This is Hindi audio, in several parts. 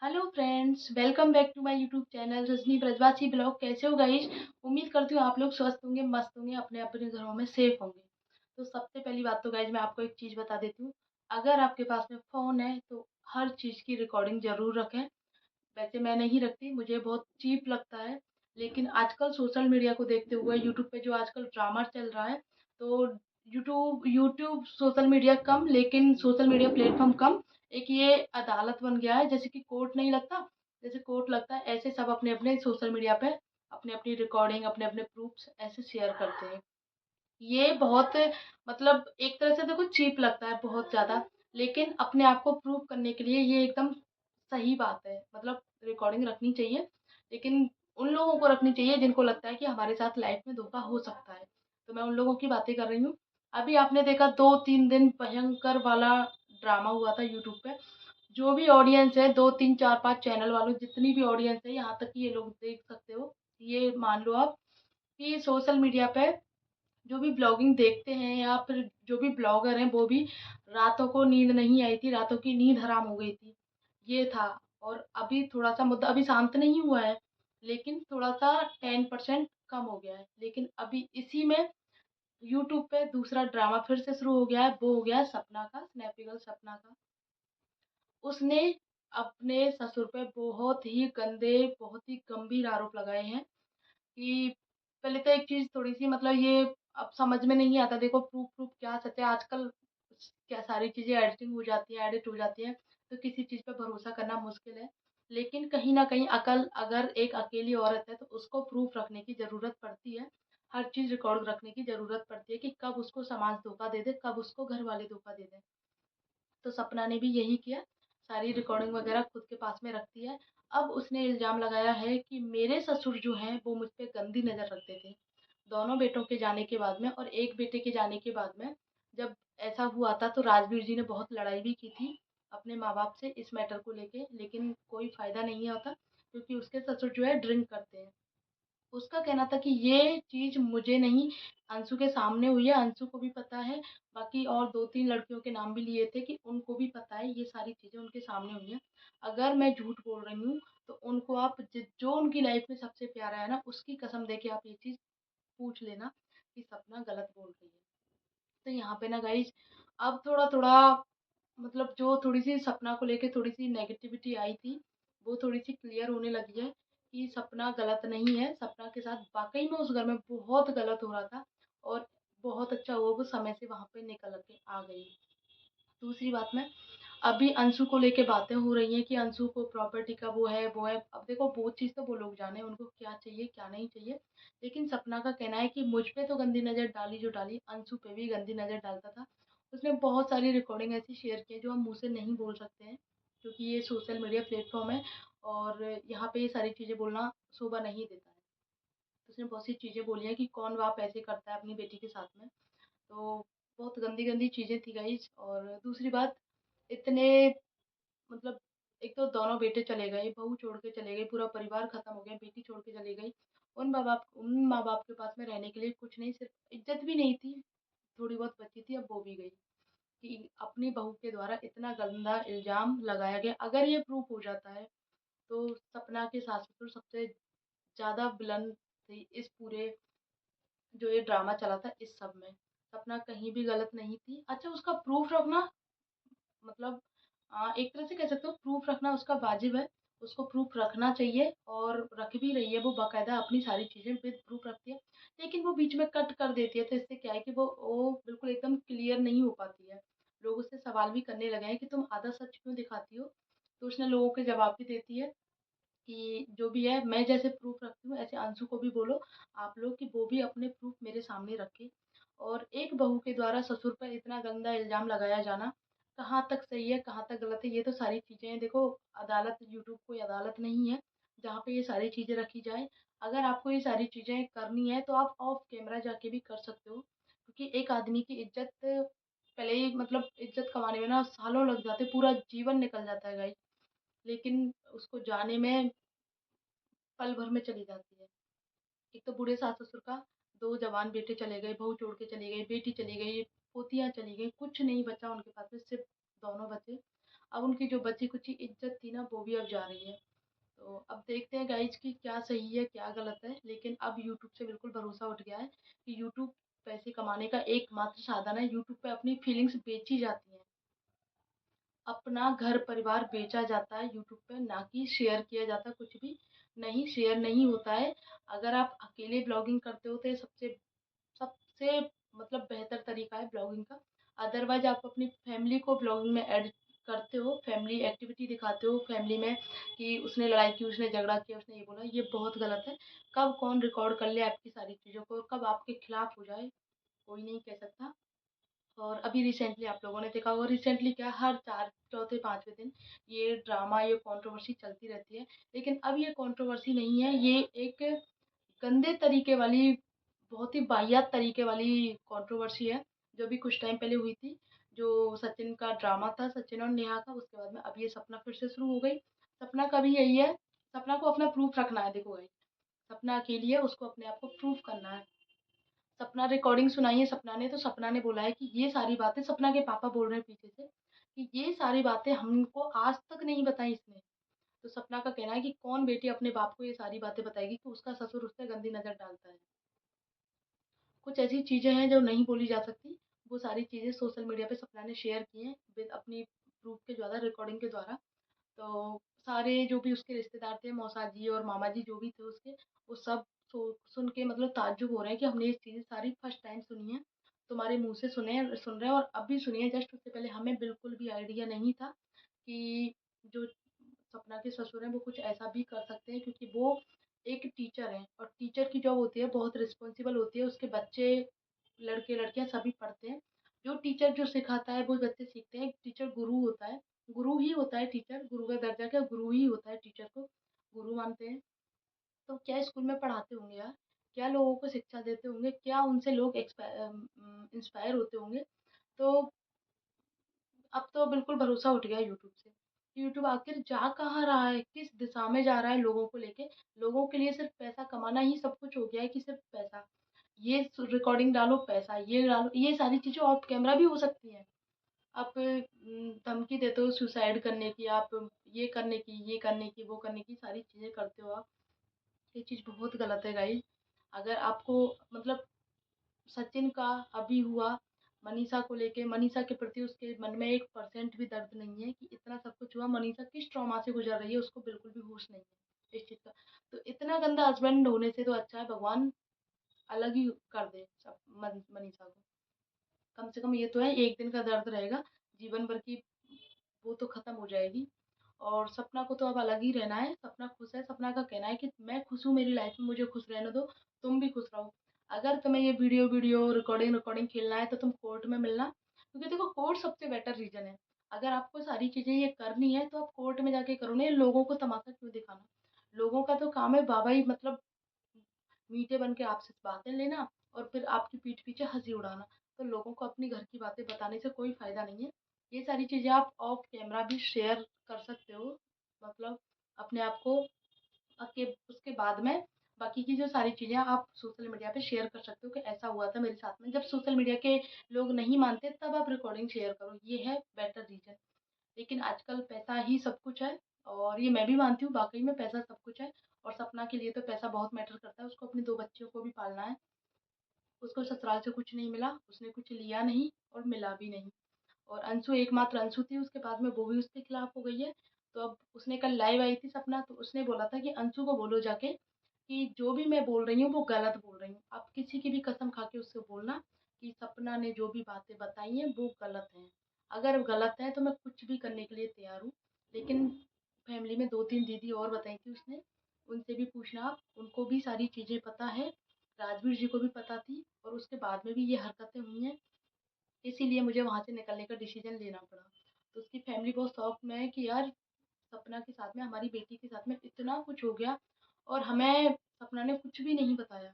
Hello friends, welcome back to my YouTube channel Rajni Brajwasi blog. कैसे हो गाइस? उम्मीद करती हूँ आप लोग स्वस्थ होंगे, मस्त होंगे, अपने अपने घरों में सेफ होंगे। तो सबसे पहली बात तो गाइस मैं आपको एक चीज़ बता देती हूँ। अगर आपके पास में फ़ोन है तो हर चीज़ की रिकॉर्डिंग ज़रूर रखें। वैसे मैं नहीं रखती, मुझे बहुत चीप लगता है। लेकिन आजकल सोशल मीडिया को देखते हुए यूट्यूब पे जो आजकल ड्रामा चल रहा है, तो यूट्यूब यूट्यूब सोशल मीडिया कम, लेकिन सोशल मीडिया प्लेटफॉर्म कम। एक ये अदालत बन गया है, जैसे कि कोर्ट नहीं लगता, जैसे कोर्ट लगता है ऐसे सब अपने अपने सोशल मीडिया पे अपनी अपनी रिकॉर्डिंग, अपने अपने प्रूफ्स ऐसे शेयर करते हैं। ये बहुत मतलब एक तरह से देखो चीप लगता है बहुत ज़्यादा, लेकिन अपने आप को प्रूव करने के लिए ये एकदम सही बात है। मतलब रिकॉर्डिंग रखनी चाहिए, लेकिन उन लोगों को रखनी चाहिए जिनको लगता है कि हमारे साथ लाइफ में धोखा हो सकता है। तो मैं उन लोगों की बातें कर रही हूँ। अभी आपने देखा 2-3 दिन भयंकर वाला ड्रामा हुआ था यूट्यूब पे। जो भी ऑडियंस है, 2-3 4-5 चैनल वालों जितनी भी ऑडियंस है, यहाँ तक कि ये लोग देख सकते हो, ये मान लो आप कि सोशल मीडिया पे जो भी ब्लॉगिंग देखते हैं या फिर जो भी ब्लॉगर हैं, वो भी रातों को नींद नहीं आई थी, रातों की नींद हराम हो गई थी, ये था। और अभी थोड़ा-सा मुद्दा अभी शांत नहीं हुआ है, लेकिन थोड़ा-सा 10% कम हो गया है। लेकिन अभी इसी में यूट्यूब पे दूसरा ड्रामा फिर से शुरू हो गया है, वो हो गया है सपना का, स्नैपी गर्ल सपना का। उसने अपने ससुर पे बहुत ही गंदे, बहुत ही गंभीर आरोप लगाए हैं कि पहले तो एक चीज़ थोड़ी-सी मतलब ये अब समझ में नहीं आता, देखो प्रूफ़ प्रूफ़ क्या सच है आजकल, क्या सारी चीज़ें एडिटिंग हो जाती हैं, एडिट हो जाती हैं, तो किसी चीज़ पे भरोसा करना मुश्किल है। लेकिन कहीं न कहीं अगर एक अकेली औरत है तो उसको प्रूफ़ रखने की ज़रूरत पड़ती है। हर चीज़ रिकॉर्ड रखने की ज़रूरत पड़ती है कि कब उसको समाज धोखा दे दे, कब उसको घरवाले धोखा दे दें। तो सपना ने भी यही किया, सारी रिकॉर्डिंग वगैरह खुद के पास में रखती है। अब उसने इल्ज़ाम लगाया है कि मेरे ससुर जो हैं वो मुझ पे गंदी नज़र रखते थे। दोनों बेटों के जाने के बाद में और एक बेटे के जाने के बाद में जब ऐसा हुआ था तो राजवीर जी ने बहुत लड़ाई भी की थी अपने माँ-बाप से इस मैटर को लेके, लेकिन कोई फ़ायदा नहीं होता क्योंकि उसके ससुर जो है ड्रिंक करते हैं। उसका कहना था कि ये चीज़ मुझे नहीं, अंशु के सामने हुई है, अंशु को भी पता है, बाकी और 2-3 लड़कियों के नाम भी लिए थे कि उनको भी पता है, ये सारी चीज़ें उनके सामने हुई हैं। अगर मैं झूठ बोल रही हूँ, तो उनको आप जो उनकी लाइफ़ में सबसे प्यारा है ना, उसकी कसम दे के आप ये चीज़ पूछ लेना कि सपना गलत बोल रही है। तो यहाँ पे ना गाइज़ अब थोड़ा-थोड़ा मतलब जो थोड़ी-सी सपना को लेके थोड़ी-सी नेगेटिविटी आई थी, वो थोड़ी-सी क्लियर होने लगी है कि सपना गलत नहीं है। सपना के साथ वाक़ई में उस घर में बहुत गलत हो रहा था और बहुत अच्छा हुआ वो समय से वहाँ पे निकल के आ गई। दूसरी बात में अभी अंशु को लेके बातें हो रही हैं कि अंशु को प्रॉपर्टी का वो है। अब देखो वो चीज़ तो वो लोग जाने उनको क्या चाहिए, क्या नहीं चाहिए। लेकिन सपना का कहना है कि मुझ पे तो गंदी नज़र डाली जो डाली, अंशु पे भी गंदी नज़र डालता था। उसने बहुत सारी रिकॉर्डिंग ऐसी शेयर की है जो हम मुँह से नहीं बोल सकते हैं, क्योंकि ये सोशल मीडिया प्लेटफ़ॉर्म है और यहाँ पे ये सारी चीज़ें बोलना शोभा नहीं देता है। उसने बहुत सी चीज़ें बोली हैं कि कौन वाप ऐसे करता है अपनी बेटी के साथ में। तो बहुत गंदी-गंदी चीज़ें थी गाइज़। और दूसरी बात, इतने मतलब एक तो दोनों बेटे चले गए, बहू छोड़ के चले गई, पूरा परिवार खत्म हो गया, बेटी छोड़ के चली गई। उन माँ-बाप के पास में रहने के लिए कुछ नहीं, सिर्फ़ इज़्ज़त भी नहीं थी, थोड़ी बहुत बची थी, अब वो भी गई। कि अपनी बहू के द्वारा इतना गंदा इल्ज़ाम लगाया गया, अगर ये प्रूफ़ हो जाता है, तो सपना के सास-ससुर सबसे ज़्यादा विलन थे इस पूरे जो ये ड्रामा चला था इस सब में। सपना कहीं भी गलत नहीं थी। अच्छा, उसका प्रूफ़ रखना मतलब एक तरह से कह सकते हो प्रूफ़ रखना उसका वाजिब है। उसको प्रूफ़ रखना चाहिए और रख भी रही है, वो बाकायदा अपनी सारी चीज़ें विद प्रूफ़ रखती है। लेकिन वो बीच में कट कर देती है, तो इससे क्या है कि वो बिल्कुल एकदम क्लियर नहीं हो पाती है। लोग उससे सवाल भी करने लगे हैं कि तुम आधा सच क्यों दिखाती हो? तो उसने लोगों के जवाब भी देती है कि जो भी है, मैं जैसे प्रूफ़ रखती हूँ ऐसे अंशु को भी बोलो आप लोग कि वो भी अपने प्रूफ़ मेरे सामने रखे। और एक बहू के द्वारा ससुर पर इतना गंदा इल्ज़ाम लगाया जाना कहाँ तक सही है, कहाँ तक गलत है, ये तो सारी चीज़ें हैं। देखो, अदालत यूट्यूब कोई अदालत नहीं है जहाँ पे ये सारी चीज़ें रखी जाएँ। अगर आपको ये सारी चीज़ें करनी है तो आप ऑफ कैमरा जाके भी कर सकते हो, क्योंकि एक आदमी की इज़्ज़त पहले ही मतलब इज़्ज़त कमाने में ना सालों लग जाते हैं, पूरा जीवन निकल जाता है गाइस। लेकिन उसको जाने में पल भर में चली जाती है। एक तो बूढ़े सास-ससुर का 2 जवान बेटे चले गए, बहू छोड़ के चली गई, बेटी चली गई, पोतियाँ चली गई, कुछ नहीं बचा उनके पास में, सिर्फ़ दोनों बचे। अब उनकी जो बची-कुची इज़्ज़त थी ना, वो भी अब जा रही है। तो अब देखते हैं गाइज़ कि क्या सही है, क्या गलत है। लेकिन अब यूट्यूब से बिल्कुल भरोसा उठ गया है कि यूट्यूब पैसे कमाने का एकमात्र साधन है। यूट्यूब पे अपनी फीलिंग्स बेची जाती हैं। अपना घर-परिवार बेचा जाता है यूट्यूब पे, ना कि शेयर किया जाता कुछ भी। नहीं, शेयर नहीं होता है। अगर आप अकेले ब्लॉगिंग करते हो तो ये सबसे सबसे मतलब बेहतर तरीका है ब्लॉगिंग का। अदरवाइज़ आप अपनी फैमिली को ब्लॉगिंग में ऐड करते हो, फैमिली एक्टिविटी दिखाते हो फैमिली में कि उसने लड़ाई की, उसने झगड़ा किया, उसने ये बोला, ये बहुत गलत है। कब कौन रिकॉर्ड कर ले आपकी सारी चीज़ों को, कब आपके खिलाफ हो जाए, कोई नहीं कह सकता। और अभी रिसेंटली आप लोगों ने देखा होगा, रिसेंटली क्या, हर 4 चौथे 5वें दिन ये ड्रामा, ये कंट्रोवर्सी चलती रहती है। लेकिन अब ये कंट्रोवर्सी नहीं है, ये एक गंदे तरीके वाली, बहुत ही वाहियात तरीके वाली कंट्रोवर्सी है, जो भी कुछ टाइम पहले हुई थी। जो सचिन का ड्रामा था, सचिन और नेहा का, उसके बाद में अब ये सपना फिर से शुरू हो गई। सपना का भी यही है, सपना को अपना प्रूफ रखना है, देखो गाइस, सपना अकेली है, उसको अपने आप को प्रूफ करना है। सपना रिकॉर्डिंग सुनाई है सपना ने, तो सपना ने बोला है कि ये सारी बातें, सपना के पापा बोल रहे हैं पीछे से कि ये सारी बातें हमको आज तक नहीं बताई इसने। तो सपना का कहना है कि कौन बेटी अपने बाप को ये सारी बातें बताएगी कि उसका ससुर उस पे गंदी नज़र डालता है। कुछ ऐसी चीज़ें हैं जो नहीं बोली जा सकती, वो सारी चीज़ें सोशल मीडिया पे सपना ने शेयर की हैं विद अपनी प्रूफ के द्वारा, रिकॉर्डिंग के द्वारा। तो सारे जो भी उसके रिश्तेदार थे, मौसा जी और मामा जी जो भी थे उसके, वो सब सुन के मतलब ताज्जुब हो रहे हैं कि हमने ये चीज़ें सारी फर्स्ट टाइम सुनी है, तुम्हारे मुँह से सुन रहे हैं, और अब भी सुनी है जस्ट। उससे पहले हमें बिल्कुल भी आइडिया नहीं था कि जो सपना के ससुर हैं वो कुछ ऐसा भी कर सकते हैं, क्योंकि वो एक टीचर हैं और टीचर की जॉब होती है बहुत रिस्पॉन्सिबल होती है। उसके बच्चे, लड़के लड़कियां सभी पढ़ते हैं। जो टीचर जो सिखाता है वो बच्चे सीखते हैं। टीचर गुरु होता है, गुरु ही होता है टीचर, गुरु का दर्जा क्या, गुरु ही होता है, टीचर को गुरु मानते हैं। तो क्या स्कूल में पढ़ाते होंगे यार, क्या लोगों को शिक्षा देते होंगे, क्या उनसे लोग इंस्पायर होते होंगे। तो अब तो बिल्कुल भरोसा उठ गया यूट्यूब से। यूट्यूब आखिर जा कहाँ रहा है, किस दिशा में जा रहा है लोगों को लेके। लोगों के लिए सिर्फ पैसा कमाना ही सब कुछ हो गया है कि सिर्फ पैसा, ये रिकॉर्डिंग डालो पैसा, ये डालो, ये सारी चीज़ें ऑफ कैमरा भी हो सकती हैं। आप धमकी देते हो सुसाइड करने की, आप ये करने की, ये करने की, वो करने की, सारी चीज़ें करते हो आप। ये चीज़ बहुत गलत है गाइस। अगर आपको मतलब सचिन का अभी हुआ, मनीषा को लेके, मनीषा के प्रति उसके मन में 1% भी दर्द नहीं है कि इतना सब कुछ हुआ। मनीषा किस ट्रॉमा से गुजर रही है, उसको बिल्कुल भी होश नहीं है इस चीज़ का। तो इतना गंदा हस्बैंड होने से तो अच्छा है भगवान अलग ही कर दे सब मनीषा को। कम से कम ये तो है, एक दिन का दर्द रहेगा, जीवन भर की वो तो खत्म हो जाएगी। और सपना को तो अब अलग ही रहना है, सपना खुश है। सपना का कहना है कि मैं खुश हूँ, मेरी लाइफ में मुझे खुश रहने दो, तुम भी खुश रहो। अगर तुम्हें ये वीडियो वीडियो रिकॉर्डिंग रिकॉर्डिंग खेलना है तो तुम कोर्ट में मिलना, क्योंकि देखो कोर्ट सबसे बेटर रीजन है। अगर आपको सारी चीज़ें ये करनी है तो आप कोर्ट में जाके करो ना, ये लोगों को तमाशा क्यों दिखाना। लोगों का तो काम है वाह ही मतलब मीठे बन के आपसे बातें लेना और फिर आपकी पीठ पीछे हंसी उड़ाना। तो लोगों को अपनी घर की बातें बताने से कोई फ़ायदा नहीं है। ये सारी चीज़ें आप ऑफ कैमरा भी शेयर कर सकते हो, मतलब अपने आप को के उसके बाद में बाकी की जो सारी चीज़ें आप सोशल मीडिया पे शेयर कर सकते हो कि ऐसा हुआ था मेरे साथ में। जब सोशल मीडिया के लोग नहीं मानते तब आप रिकॉर्डिंग शेयर करो, ये है बेटर रीज़न। लेकिन आजकल पैसा ही सब कुछ है, और ये मैं भी मानती हूँ, वाक़ई में पैसा सब कुछ है। और सपना के लिए तो पैसा बहुत मैटर करता है, उसको अपने 2 बच्चों को भी पालना है। उसको ससुराल से कुछ नहीं मिला, उसने कुछ लिया नहीं और मिला भी नहीं। और अंशु, एकमात्र अंशु थी, उसके बाद में वो भी उसके खिलाफ हो गई है। तो अब उसने कल लाइव आई थी सपना, तो उसने बोला था कि अंशु को बोलो जाके कि जो भी मैं बोल रही हूँ वो गलत बोल रही हूँ। आप किसी की भी कसम खा के उससे बोलना कि सपना ने जो भी बातें बताई हैं वो गलत हैं। अगर गलत है तो मैं कुछ भी करने के लिए तैयार हूँ। लेकिन फैमिली में 2-3 दीदी और बताई थी उसने, उनसे भी पूछना आप, उनको भी सारी चीज़ें पता है। राजवीर जी को भी पता थी और उसके बाद में भी ये हरकतें हुई हैं। इसीलिए मुझे वहाँ से निकलने का डिसीजन लेना पड़ा। तो उसकी फैमिली बहुत शॉक में है कि यार सपना के साथ में, हमारी बेटी के साथ में इतना कुछ हो गया और हमें सपना ने कुछ भी नहीं बताया।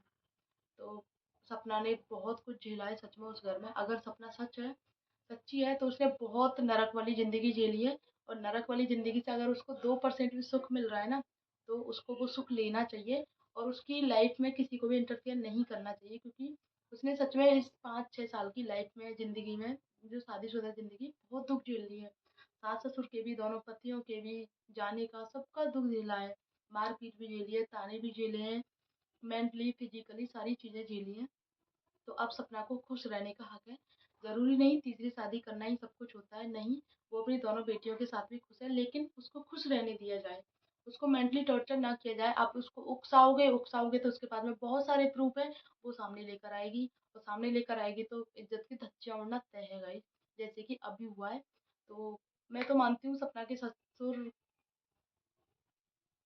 तो सपना ने बहुत कुछ झेला है सच में उस घर में। अगर सपना सच्ची है तो उसने बहुत नरक वाली ज़िंदगी झेली है, और नरक वाली ज़िंदगी से अगर उसको 2% भी सुख मिल रहा है ना, तो उसको वो सुख लेना चाहिए। और उसकी लाइफ में किसी को भी इंटरफेयर नहीं करना चाहिए, क्योंकि उसने सच में इस 5-6 साल की लाइफ में, ज़िंदगी में, जो शादीशुदा ज़िंदगी, बहुत दुःख झेल ली है। सास-ससुर के भी, दोनों पतियों के भी जाने का, सबका दुःख झेला है। मार-पीट भी झेली है, ताने भी झेले हैं, मेंटली, फिज़िकली सारी चीज़ें झेली हैं। तो अब सपना को खुश रहने का हक है। ज़रूरी नहीं तीसरी शादी करना ही सब कुछ होता है, नहीं, वो अपनी दोनों बेटियों के साथ भी खुश है, लेकिन उसको खुश रहने दिया जाए। उसको मेंटली टॉर्चर ना किया जाए। आप उसको उकसाओगे तो उसके पास में बहुत सारे प्रूफ़ हैं, वो सामने लेकर आएगी और सामने लेकर आएगी तो इज़्ज़त की धज्जियाँ उड़ना तय है गाइस, जैसे कि अभी हुआ है। तो मैं तो मानती हूँ सपना के ससुर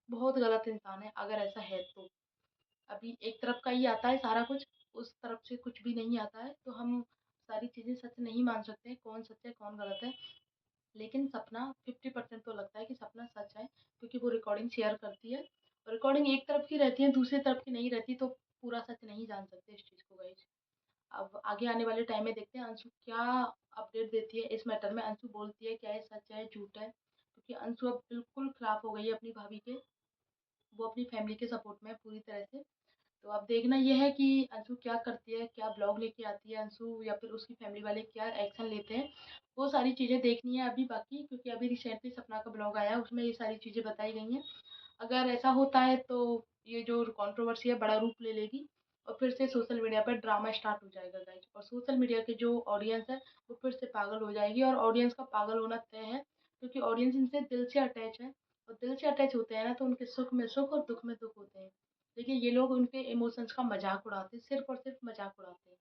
बहुत गलत इंसान है, अगर ऐसा है तो। अभी एक तरफ का ही आता है सारा कुछ, उस तरफ से कुछ भी नहीं आता है, तो हम सारी चीज़ें सच नहीं मान सकते, कौन सच है, कौन गलत है। लेकिन सपना 50% तो लगता है कि सपना सच है, क्योंकि वो रिकॉर्डिंग शेयर करती है। रिकॉर्डिंग एक तरफ की रहती है, दूसरी तरफ की नहीं रहती, तो पूरा सच नहीं जान सकते इस चीज़ को गाइज़। अब आगे आने वाले टाइम में देखते हैं अंशु क्या अपडेट देती है इस मैटर में। अंशु बोलती है क्या ये सच है, झूठ है? क्योंकि अंशु अब बिल्कुल खिलाफ हो गई है अपनी भाभी के। वो अपनी फैमिली के सपोर्ट में है पूरी तरह से। तो अब देखना ये है कि अंशु क्या करती है, क्या ब्लॉग लेके आती है अंशु, या फिर उसकी फैमिली वाले क्या एक्शन लेते हैं, वो सारी चीज़ें देखनी है अभी बाकी, क्योंकि अभी रिसेंटली सपना का ब्लॉग आया है, उसमें ये सारी चीज़ें बताई गई हैं। अगर ऐसा होता है तो ये जो कंट्रोवर्सी है बड़ा रूप ले लेगी और फिर से सोशल मीडिया पर ड्रामा स्टार्ट हो जाएगा गाइज, और सोशल मीडिया के जो ऑडियंस है वो फिर से पागल हो जाएगी, और ऑडियंस का पागल होना तय है, क्योंकि ऑडियंस इनसे दिल से अटैच है, और दिल से अटैच होते हैं ना तो उनके सुख में सुख और दुख में दुख होते हैं। लेकिन ये लोग उनके इमोशंस का मजाक उड़ाते हैं, सिर्फ और सिर्फ मजाक उड़ाते हैं।